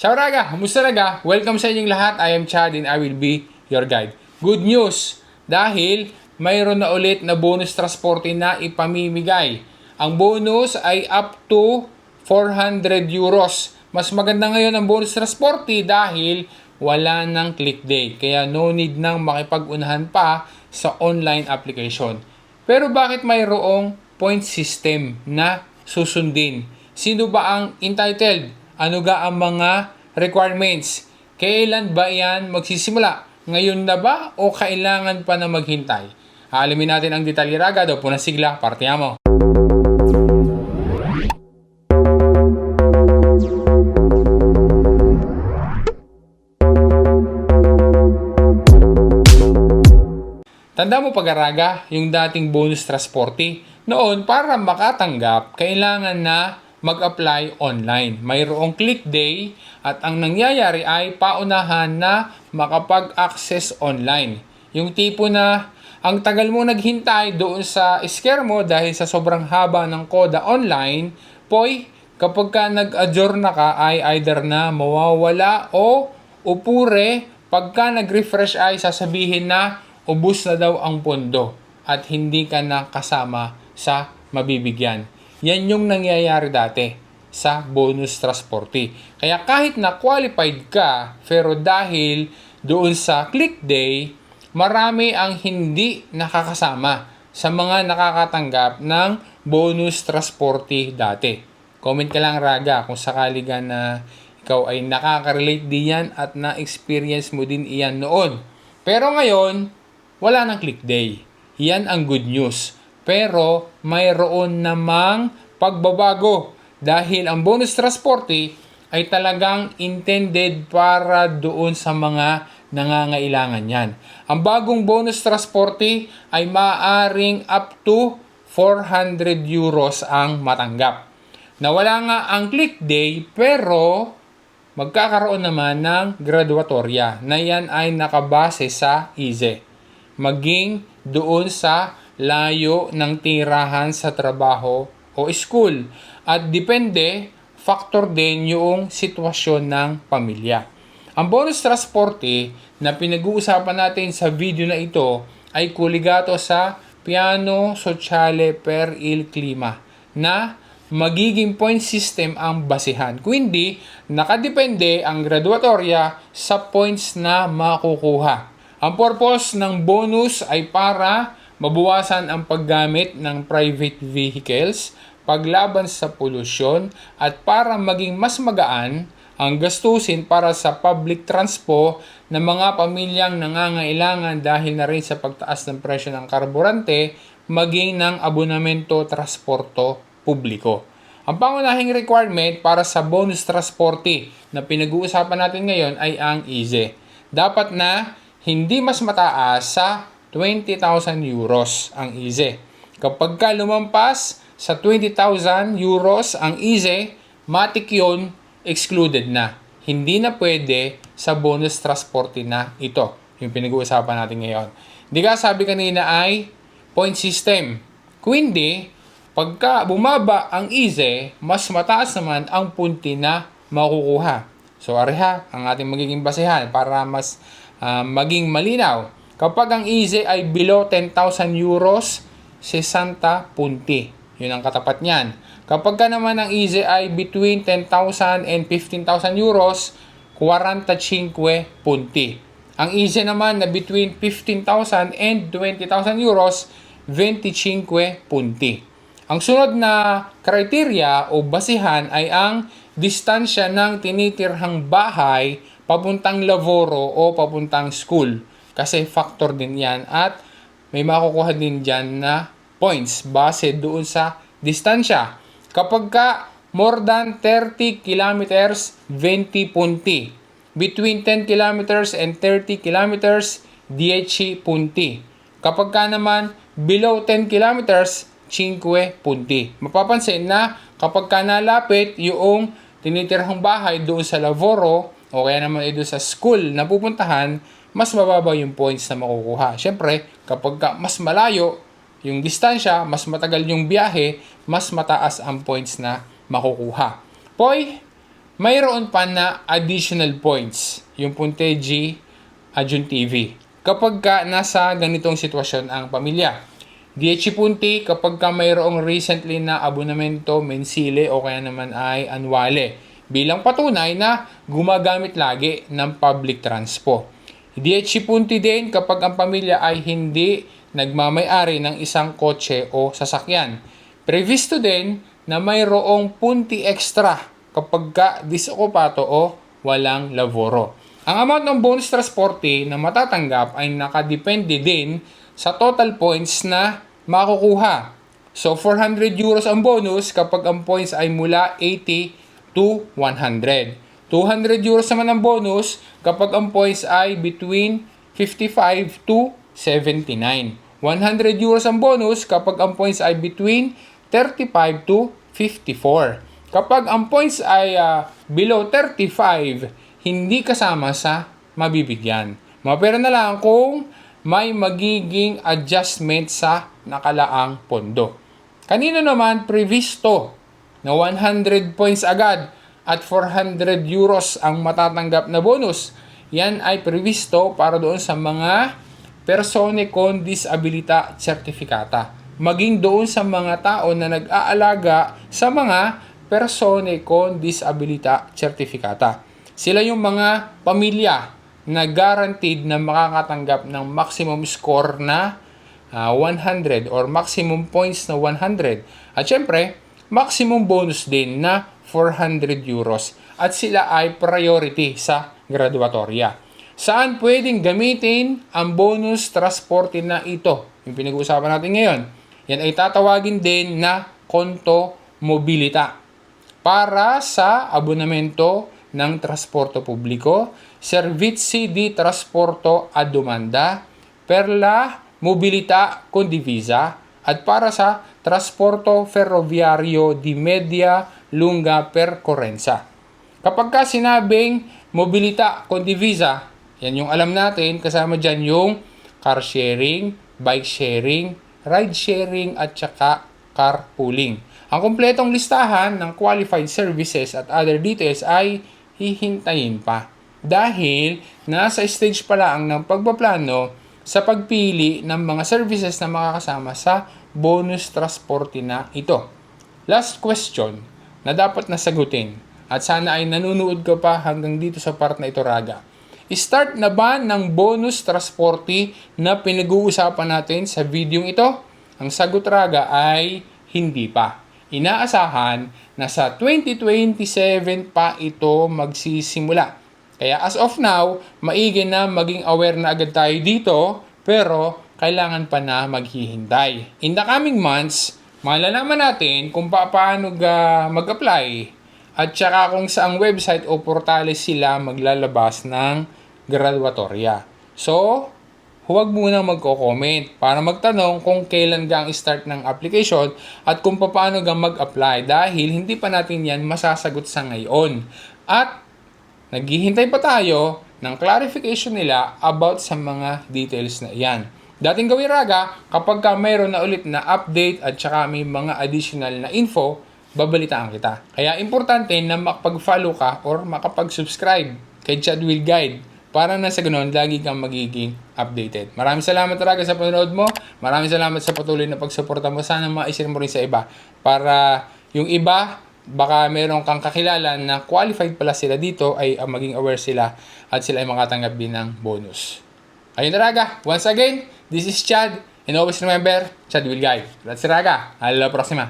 Ciao Raga! Kumusta Raga? Welcome sa inyong lahat. I am Chad and I will be your guide. Good news! Dahil mayroon na ulit na bonus transporte na ipamimigay. Ang bonus ay up to 400 euros. Mas maganda ngayon ang bonus transporte dahil wala nang click day. Kaya no need nang makipag-unahan pa sa online application. Pero bakit mayroong point system na susundin? Sino ba ang entitled? Ano ga ang mga requirements? Kailan ba yan magsisimula? Ngayon na ba o kailangan pa na maghintay? Alamin natin ang detalye Raga. Daw po na sigla, partiamo. Tanda mo pag-araga, yung dating bonus transporte. Noon, para makatanggap, kailangan na mag-apply online. Mayroong click day at ang nangyayari ay paunahan na makapag-access online. Yung tipo na ang tagal mo naghintay doon sa scare mo dahil sa sobrang haba ng koda online, poy, kapag ka nag-adjourn na ka ay either na mawawala o upure, pagka nag-refresh ay sasabihin na ubos na daw ang pondo at hindi ka na kasama sa mabibigyan. Yan yung nangyayari dati sa bonus transporte. Kaya kahit na qualified ka, pero dahil doon sa click day, marami ang hindi nakakasama sa mga nakakatanggap ng bonus transporte dati. Comment ka lang Raga kung sakali ka na ikaw ay nakaka-relate diyan at na-experience mo din iyan noon. Pero ngayon, wala nang click day. Yan ang good news. Pero mayroon namang pagbabago dahil ang bonus transporte ay talagang intended para doon sa mga nangangailangan yan. Ang bagong bonus transporte ay maaaring up to 400 euros ang matanggap. Nawala nga ang click day pero magkakaroon naman ng graduatorya na yan ay nakabase sa ISE. Maging doon sa layo ng tirahan sa trabaho o school. At depende, factor din yung sitwasyon ng pamilya. Ang bonus transporte na pinag-uusapan natin sa video na ito ay kuligato sa Piano Sociale per il Clima na magiging point system ang basihan. Kundi, nakadepende ang graduatorya sa points na makukuha. Ang purpose ng bonus ay para mabawasan ang paggamit ng private vehicles, paglaban sa polusyon, at para maging mas magaan ang gastusin para sa public transpo ng mga pamilyang nangangailangan dahil na rin sa pagtaas ng presyo ng karburante, maging ng abonamento transporto publiko. Ang pangunahing requirement para sa bonus transporte na pinag-uusapan natin ngayon ay ang ISE. Dapat na hindi mas mataas sa 20,000 euros ang ISE. Kapag ka lumampas sa 20,000 euros ang ISE, matik yun, excluded na. Hindi na pwede sa bonus transporte na ito. Yung pinag-uusapan natin ngayon. Hindi ka sabi kanina ay point system. Kundi, pagka bumaba ang ISE, mas mataas naman ang punti na makukuha. So, areha ang ating magiging basehan para mas maging malinaw. Kapag ang ISE ay below 10,000 euros, 60 punti. Yun ang katapat niyan. Kapag ka naman ang ISE ay between 10,000 and 15,000 euros, 45 punti. Ang ISE naman na between 15,000 and 20,000 euros, 25 punti. Ang sunod na kriteria o basihan ay ang distansya ng tinitirhang bahay papuntang laboro o papuntang school. Kasi factor din yan at may makukuha din dyan na points base doon sa distansya. Kapag ka more than 30 kilometers, 20 punti. Between 10 kilometers and 30 kilometers, 10 punti. Kapag ka naman below 10 kilometers, 5 punti. Mapapansin na kapag ka nalapit yung tinitirhang bahay doon sa laboro o kaya naman doon sa school na pupuntahan, mas mababa yung points na makukuha. Siyempre, kapag mas malayo yung distansya, mas matagal yung biyahe, mas mataas ang points na makukuha. Poy, mayroon pa na additional points, yung punteji aggiuntivi, kapag ka nasa ganitong sitwasyon ang pamilya. 10 punti kapag ka mayroong recently na abonamento mensile o kaya naman ay annuale, bilang patunay na gumagamit lagi ng public transpo. 10 punti din kapag ang pamilya ay hindi nagmamay-ari ng isang kotse o sasakyan. Previsto din na mayroong punti extra kapag ka disokupato o walang laboro. Ang amount ng bonus trasporte na matatanggap ay nakadepende din sa total points na makukuha. So, 400 euros ang bonus kapag ang points ay mula 80 to 100. 200 euros naman ang bonus kapag ang points ay between 55 to 79. 100 euros ang bonus kapag ang points ay between 35 to 54. Kapag ang points ay below 35, hindi kasama sa mabibigyan. Mapera na lang kung may magiging adjustment sa nakalaang pondo. Kanino naman previsto na 100 points agad at 400 euros ang matatanggap na bonus? Yan ay previsto para doon sa mga persone con disabilità certificata. Maging doon sa mga tao na nag-aalaga sa mga persone con disabilità certificata. Sila yung mga pamilya na guaranteed na makakatanggap ng maximum score na 100 or maximum points na 100. At syempre, maximum bonus din na 400 euros. At sila ay priority sa graduatoria. Saan pwedeng gamitin ang bonus transporte na ito? Yung pinag-uusapan natin ngayon. Yan ay tatawagin din na konto mobilita. Para sa abonamento ng trasporto publiko, servizi di trasporto a domanda, per la mobilità condivisa, at para sa trasporto ferroviario di media lunga percorrenza. Kapag ka sinabing mobilità condivisa, yan yung alam natin, kasama dyan yung car sharing, bike sharing, ride sharing, at saka carpooling. Ang kumpletong listahan ng qualified services at other details ay hihintayin pa. Dahil nasa stage pa lang ng pagpaplano sa pagpili ng mga services na makakasama sa bonus transporte na ito. Last question na dapat nasagutin at sana ay nanonood ka pa hanggang dito sa part na ito, Raga. Start na ba ng bonus transporte na pinag-uusapan natin sa video ito? Ang sagot, Raga, ay hindi pa. Inaasahan na sa 2027 pa ito magsisimula. Kaya as of now, maigi na maging aware na agad tayo dito, pero kailangan pa na maghihintay. In the coming months, malalaman natin kung paano mag-apply at saka kung saang website o portales sila maglalabas ng graduatoria. So, huwag munang magko-comment para magtanong kung kailan gang start ng application at kung paano gang mag-apply dahil hindi pa natin yan masasagot sa ngayon. At naghihintay pa tayo ng clarification nila about sa mga details na iyan. Dating gawin, Raga, kapag ka mayroon na ulit na update at saka may mga additional na info, babalitaan kita. Kaya importante na makapag-follow ka or makapag-subscribe kay Chad Will Guide para na sa ganoon, lagi kang magiging updated. Maraming salamat talaga sa panonood mo. Maraming salamat sa patuloy na pagsuporta mo. Sana ma-share mo rin sa iba. Para yung iba, baka meron kang kakilala na qualified pala sila dito, ay maging aware sila at sila ay makatanggap din ng bonus. Ayun talaga. Once again, this is Chad. And always remember, Chad will guide. That's Raga. Hasta la próxima.